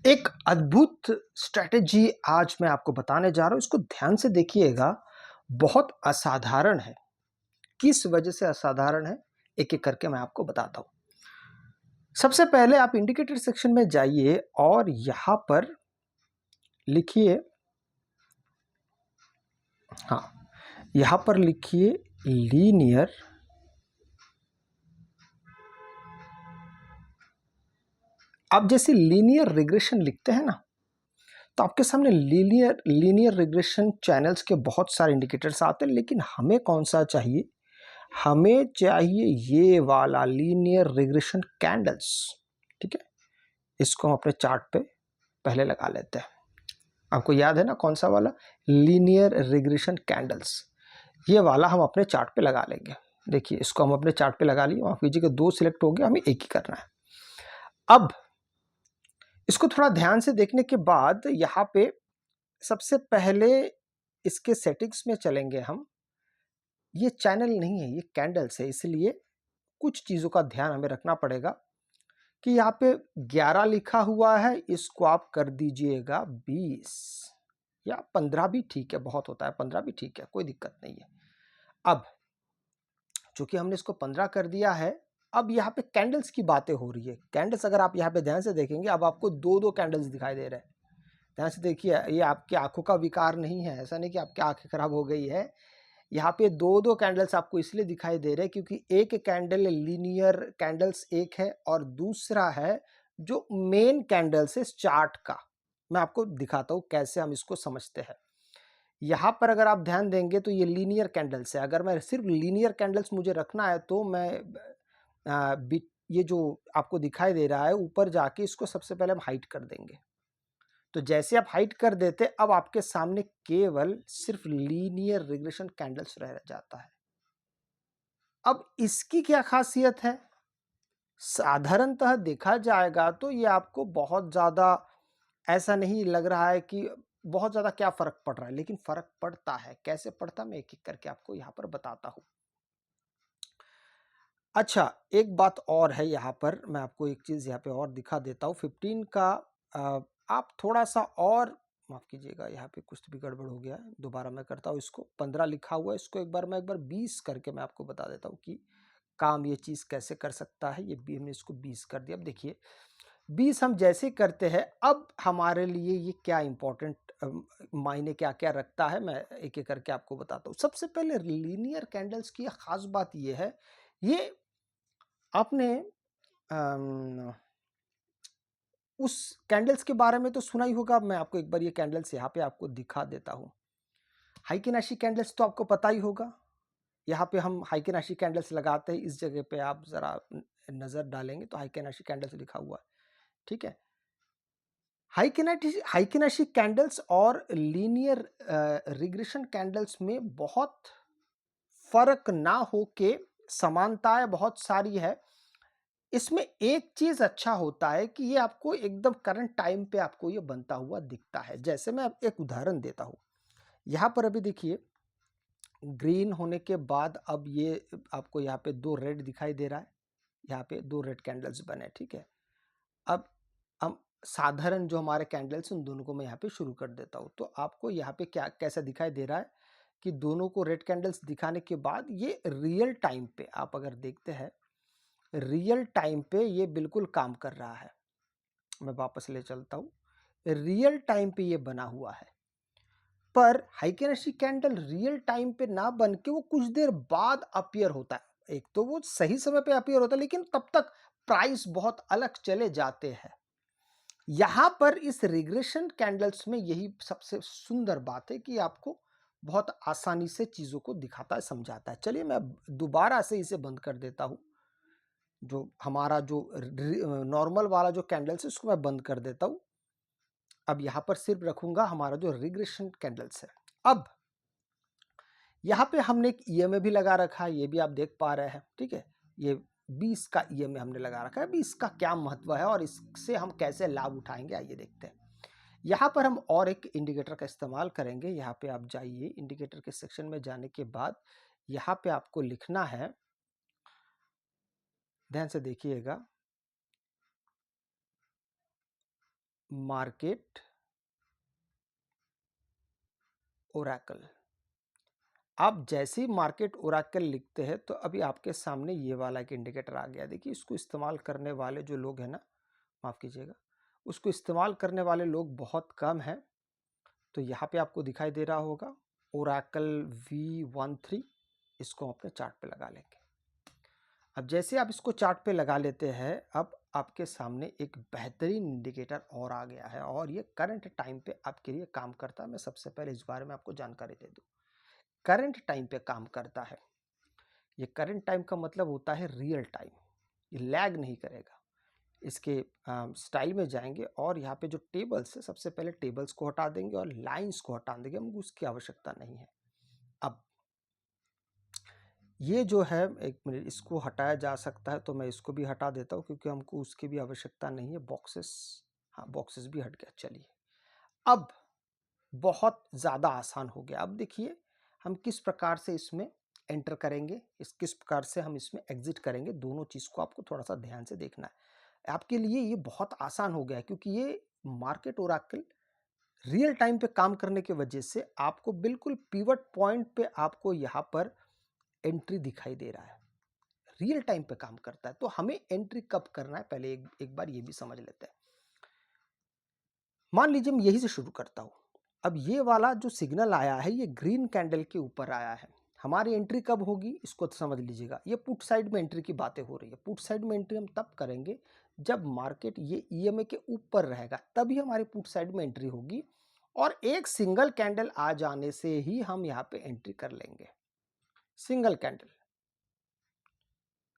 एक अद्भुत स्ट्रैटेजी आज मैं आपको बताने जा रहा हूँ, इसको ध्यान से देखिएगा। बहुत असाधारण है। किस वजह से असाधारण है, एक-एक करके मैं आपको बताता हूँ। सबसे पहले आप इंडिकेटर सेक्शन में जाइए और यहाँ पर लिखिए, हाँ, यहाँ पर लिखिए लीनियर आप जैसे लीनियर रिग्रेशन लिखते हैं ना, तो आपके सामने लीनियर रिग्रेशन चैनल्स के बहुत सारे इंडिकेटर्स आते हैं, लेकिन हमें कौन सा चाहिए? हमें चाहिए ये वाला लीनियर रिग्रेशन कैंडल्स। ठीक है, इसको हम अपने चार्ट पे पहले लगा लेते हैं। आपको याद है ना कौन सा वाला? Linear regression candles. ये वाला हम अपने चार्ट पे लगा लेंगे। देखिए, इसको हम अपने चार्ट पे लगा लिए। माफ कीजिएगा, 2 सिलेक्ट हो गया, हमें एक ही करना है। अब इसको थोड़ा ध्यान से देखने के बाद यहाँ पे सबसे पहले इसके सेटिंग्स में चलेंगे हम। ये चैनल नहीं है, ये कैंडल्स है, इसलिए कुछ चीज़ों का ध्यान हमें रखना पड़ेगा कि यहाँ पे 11 लिखा हुआ है, इसको आप कर दीजिएगा 20 या 15 भी ठीक है, बहुत होता है 15 भी ठीक है, कोई दिक्कत नहीं है। अब चूंकि हमने इसको 15 कर दिया है, अब यहाँ पे कैंडल्स की बातें हो रही है। कैंडल्स अगर आप यहाँ पे ध्यान से देखेंगे, अब आपको दो दो कैंडल्स दिखाई दे रहे हैं। ध्यान से देखिए, ये आपकी आंखों का विकार नहीं है, ऐसा नहीं कि आपकी आंखें खराब हो गई है। यहाँ पे दो दो कैंडल्स आपको इसलिए दिखाई दे रहे हैं क्योंकि एक कैंडल लीनियर कैंडल्स एक है और दूसरा है जो मेन कैंडल्स है इस चार्ट का। मैं आपको दिखाता हूँ कैसे हम इसको समझते हैं। यहाँ पर अगर आप ध्यान देंगे तो ये लीनियर कैंडल्स है। अगर मैं सिर्फ लीनियर कैंडल्स मुझे रखना है तो मैं ये जो आपको दिखाई दे रहा है ऊपर जाके इसको सबसे पहले हम हाइड कर देंगे। तो जैसे आप हाइड कर देते, अब आपके सामने केवल सिर्फ लीनियर रिग्रेशन कैंडल्स रह जाता है। अब इसकी क्या खासियत है? साधारणतः देखा जाएगा तो ये आपको बहुत ज्यादा ऐसा नहीं लग रहा है कि बहुत ज्यादा क्या फर्क पड़ रहा है, लेकिन फर्क पड़ता है। कैसे पड़ता है मैं एक एक करके आपको यहाँ पर बताता हूँ। अच्छा, एक बात और है, यहाँ पर मैं आपको एक चीज यहाँ पे और दिखा देता हूँ। 15 का आप थोड़ा सा और माफ कीजिएगा, यहाँ पे कुछ भी गड़बड़ हो गया है, दोबारा मैं करता हूँ। इसको 15 लिखा हुआ है, इसको एक बार 20 करके मैं आपको बता देता हूँ कि काम ये चीज कैसे कर सकता है। ये भी हमने इसको 20 कर दिया। अब देखिए, 20 हम जैसे करते हैं, अब हमारे लिए ये क्या इंपॉर्टेंट मायने क्या क्या रखता है, मैं एक एक करके आपको बताता हूँ। सबसे पहले लीनियर कैंडल्स की खास बात ये है, ये आपने उस कैंडल्स के बारे में तो सुना ही होगा। मैं आपको एक बार ये कैंडल्स यहाँ पे आपको दिखा देता हूँ। हाइकेनाशी कैंडल्स तो आपको पता ही होगा। यहाँ पे हम हाइकेनाशी कैंडल्स लगाते हैं। इस जगह पे आप जरा नजर डालेंगे तो हाइकेनाशी कैंडल्स लिखा हुआ है। ठीक है, हाइकेनाशी कैंडल्स और लीनियर रिग्रेशन कैंडल्स में बहुत फर्क ना हो के समानताएं बहुत सारी है। इसमें एक चीज अच्छा होता है कि ये आपको एकदम करंट टाइम पे आपको ये बनता हुआ दिखता है। जैसे मैं एक उदाहरण देता हूं। यहां पर अभी देखिए, ग्रीन होने के बाद अब ये आपको यहाँ पे दो रेड दिखाई दे रहा है। यहाँ पे दो रेड कैंडल्स बने। ठीक है, अब हम साधारण जो हमारे कैंडल्स उन दोनों को मैं यहाँ पे शुरू कर देता हूँ। तो आपको यहाँ पे क्या कैसा दिखाई दे रहा है कि दोनों को रेड कैंडल्स दिखाने के बाद ये रियल टाइम पे आप अगर देखते हैं, रियल टाइम पे ये बिल्कुल काम कर रहा है। मैं वापस ले चलता हूँ। रियल टाइम पे ये बना हुआ है, पर हाइकेनेसी कैंडल रियल टाइम पे ना बन के वो कुछ देर बाद अपीयर होता है। एक तो वो सही समय पे अपीयर होता है, लेकिन तब तक प्राइस बहुत अलग चले जाते हैं। यहां पर इस रिग्रेशन कैंडल्स में यही सबसे सुंदर बात है कि आपको बहुत आसानी से चीजों को दिखाता है, समझाता है। चलिए मैं दोबारा से इसे बंद कर देता हूं। जो हमारा जो नॉर्मल वाला जो कैंडल्स है उसको मैं बंद कर देता हूं। अब यहां पर सिर्फ रखूंगा हमारा जो रिग्रेशन कैंडल्स है। अब यहाँ पे हमने एक ईएमए भी लगा रखा है, ये भी आप देख पा रहे हैं। ठीक है, ये 20 का ईएमए हमने लगा रखा है। अभी इसका क्या महत्व है और इससे हम कैसे लाभ उठाएंगे, आइए देखते हैं। यहाँ पर हम और एक इंडिकेटर का इस्तेमाल करेंगे। यहाँ पे आप जाइए, इंडिकेटर के सेक्शन में जाने के बाद यहाँ पे आपको लिखना है, ध्यान से देखिएगा, मार्केट ओरेकल। आप जैसे ही मार्केट ओरेकल लिखते हैं तो अभी आपके सामने ये वाला एक इंडिकेटर आ गया। देखिए इसको इस्तेमाल करने वाले जो लोग हैं ना, माफ़ कीजिएगा, उसको इस्तेमाल करने वाले लोग बहुत कम हैं। तो यहाँ पे आपको दिखाई दे रहा होगा ओरेकल V13, इसको हम अपने चार्ट पे लगा लेंगे। अब जैसे आप इसको चार्ट पे लगा लेते हैं, अब आपके सामने एक बेहतरीन इंडिकेटर और आ गया है और ये करंट टाइम पे आपके लिए काम करता है। मैं सबसे पहले इस बारे में आपको जानकारी दे दूं, करंट टाइम पे काम करता है। ये करंट टाइम का मतलब होता है रियल टाइम, ये लैग नहीं करेगा। इसके स्टाइल में जाएंगे और यहाँ पे जो टेबल्स है, सबसे पहले टेबल्स को हटा देंगे और लाइंस को हटा देंगे, हमको उसकी आवश्यकता नहीं है। अब ये जो है, एक मिनट, इसको हटाया जा सकता है तो मैं इसको भी हटा देता हूँ क्योंकि हमको उसकी भी आवश्यकता नहीं है। बॉक्सेस, हाँ बॉक्सेस भी हट गया। चलिए अब बहुत ज़्यादा आसान हो गया। अब देखिए हम किस प्रकार से इसमें एंटर करेंगे, किस प्रकार से हम इसमें एग्जिट करेंगे, दोनों चीज़ को आपको थोड़ा सा ध्यान से देखना है। आपके लिए ये बहुत आसान हो गया है क्योंकि ये मार्केट ओरेकल रियल टाइम पे काम करने की वजह से आपको बिल्कुल पिवट पॉइंट पे आपको यहाँ पर एंट्री दिखाई दे रहा है। रियल टाइम पे काम करता है। तो हमें एंट्री कब करना है, पहले एक बार ये भी समझ लेते हैं। मान लीजिए मैं यही से शुरू करता हूं। अब ये वाला जो सिग्नल आया है ये ग्रीन कैंडल के ऊपर आया है। हमारी एंट्री कब होगी इसको तो समझ लीजिएगा। ये पुट साइड में एंट्री की बातें हो रही है। पुट साइड में एंट्री हम तब करेंगे जब मार्केट ये ईएमए के ऊपर रहेगा, तभी हमारी पुट साइड में एंट्री होगी और एक सिंगल कैंडल आ जाने से ही हम यहाँ पे एंट्री कर लेंगे। सिंगल कैंडल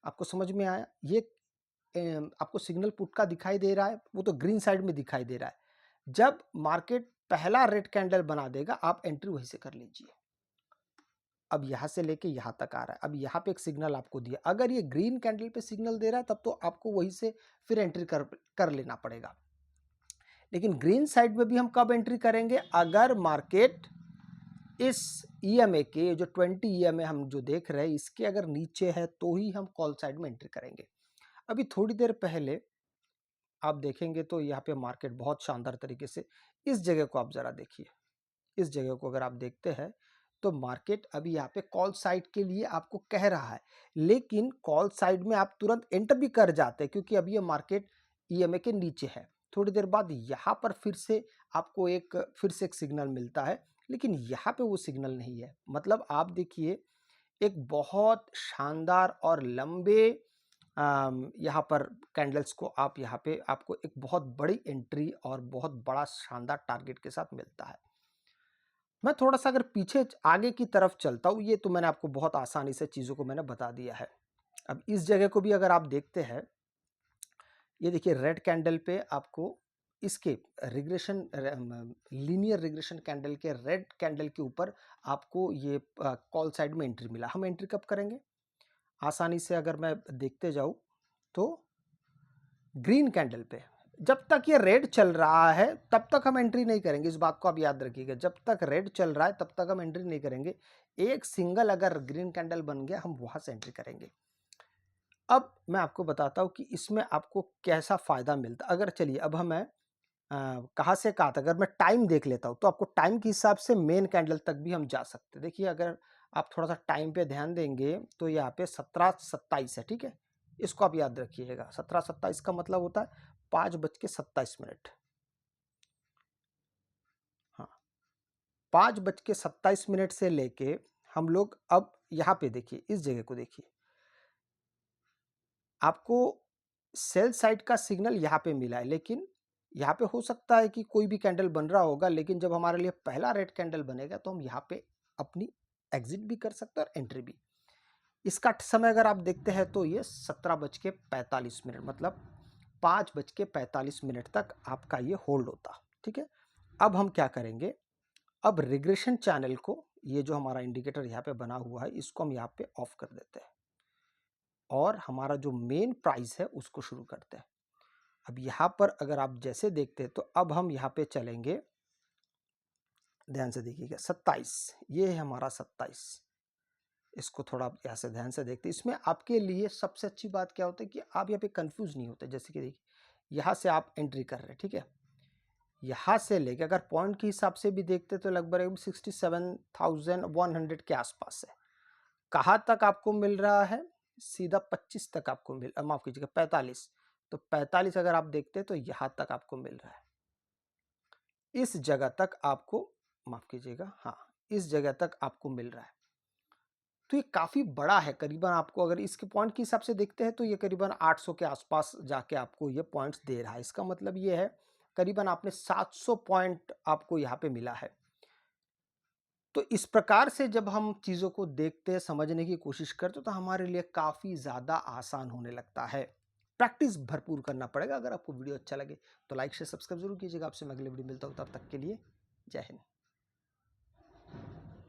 आपको समझ में आया? ये आपको सिग्नल पुट का दिखाई दे रहा है, वो तो ग्रीन साइड में दिखाई दे रहा है। जब मार्केट पहला रेड कैंडल बना देगा आप एंट्री वहीं से कर लीजिए। अब यहां से लेके यहां तक आ रहा है। अब यहां पे एक सिग्नल आपको दिया, अगर ये ग्रीन कैंडल पे सिग्नल दे रहा है तब तो आपको वहीं से फिर एंट्री कर लेना पड़ेगा। लेकिन ग्रीन साइड में भी हम कब एंट्री करेंगे, अगर मार्केट इस ईएमए के जो 20 ईएमए हम जो देख रहे हैं इसके अगर नीचे है तो ही हम कॉल साइड में एंट्री करेंगे। अभी थोड़ी देर पहले आप देखेंगे तो यहाँ पे मार्केट बहुत शानदार तरीके से, इस जगह को आप जरा देखिए, इस जगह को अगर आप देखते हैं तो मार्केट अभी यहाँ पे कॉल साइड के लिए आपको कह रहा है, लेकिन कॉल साइड में आप तुरंत एंटर भी कर जाते हैं क्योंकि अभी ये मार्केट ईएमए के नीचे है। थोड़ी देर बाद यहाँ पर फिर से आपको फिर से एक सिग्नल मिलता है, लेकिन यहाँ पे वो सिग्नल नहीं है। मतलब आप देखिए एक बहुत शानदार और लंबे यहाँ पर कैंडल्स को आप यहाँ पे आपको एक बहुत बड़ी एंट्री और बहुत बड़ा शानदार टारगेट के साथ मिलता है। मैं थोड़ा सा अगर पीछे आगे की तरफ चलता हूँ, ये तो मैंने आपको बहुत आसानी से चीज़ों को मैंने बता दिया है। अब इस जगह को भी अगर आप देखते हैं, ये देखिए रेड कैंडल पे आपको इसके रिग्रेशन लीनियर रिग्रेशन कैंडल के रेड कैंडल के ऊपर आपको ये कॉल साइड में एंट्री मिला। हम एंट्री कब करेंगे, आसानी से अगर मैं देखते जाऊं तो ग्रीन कैंडल पे जब तक ये रेड चल रहा है तब तक हम एंट्री नहीं करेंगे। इस बात को आप याद रखिएगा, जब तक रेड चल रहा है तब तक हम एंट्री नहीं करेंगे। एक सिंगल अगर ग्रीन कैंडल बन गया हम वहां से एंट्री करेंगे। अब मैं आपको बताता हूं कि इसमें आपको कैसा फायदा मिलता। अगर चलिए अब हमें कहाँ से कहाँ तक अगर मैं टाइम देख लेता हूं तो आपको टाइम के हिसाब से मेन कैंडल तक भी हम जा सकते हैं। देखिए अगर आप थोड़ा सा टाइम पे ध्यान देंगे तो यहाँ पे 17:27 है, ठीक है, इसको आप याद रखिएगा। 17:27 का मतलब होता है 5:27। हाँ, 5:27 से लेके हम लोग अब यहाँ पे देखिए, इस जगह को देखिए, आपको सेल साइड का सिग्नल यहाँ पे मिला है, लेकिन यहाँ पे हो सकता है कि कोई भी कैंडल बन रहा होगा, लेकिन जब हमारे लिए पहला रेड कैंडल बनेगा तो हम यहाँ पे अपनी एग्जिट भी कर सकते हैं और एंट्री भी। इसका समय अगर आप देखते हैं तो ये 17:45, मतलब 5:45 तक आपका ये होल्ड होता। ठीक है, अब हम क्या करेंगे, अब रिग्रेशन चैनल को, ये जो हमारा इंडिकेटर यहाँ पे बना हुआ है इसको हम यहाँ पे ऑफ कर देते हैं और हमारा जो मेन प्राइस है उसको शुरू करते हैं। अब यहाँ पर अगर आप जैसे देखते हैं तो अब हम यहाँ पे चलेंगे, ध्यान से देखिएगा 27, ये है हमारा 27। इसको थोड़ा आप यहाँ से ध्यान से देखते हैं। इसमें आपके लिए सबसे अच्छी बात क्या होता है कि आप यहाँ पे कंफ्यूज नहीं होते। जैसे कि देखिए यहाँ से आप एंट्री कर रहे हैं, ठीक है, यहाँ से लेके अगर पॉइंट के हिसाब से भी देखते तो लगभग 67,100 के आसपास है। कहाँ तक आपको मिल रहा है? सीधा 25 तक आपको माफ कीजिएगा 45। तो 45 अगर आप देखते तो यहाँ तक आपको मिल रहा है, इस जगह तक आपको, माफ कीजिएगा, हाँ इस जगह तक आपको मिल रहा है। तो ये काफ़ी बड़ा है, करीबन आपको अगर इसके पॉइंट के हिसाब से देखते हैं तो ये करीबन 800 के आसपास जाके आपको ये पॉइंट्स दे रहा है। इसका मतलब ये है करीबन आपने 700 पॉइंट आपको यहाँ पे मिला है। तो इस प्रकार से जब हम चीज़ों को देखते, समझने की कोशिश करते तो हमारे लिए काफ़ी ज़्यादा आसान होने लगता है। प्रैक्टिस भरपूर करना पड़ेगा। अगर आपको वीडियो अच्छा लगे तो लाइक शेयर सब्सक्राइब जरूर कीजिएगा। आपसे मैं अगले वीडियो मिलता हूँ, तब तक के लिए जय हिंद।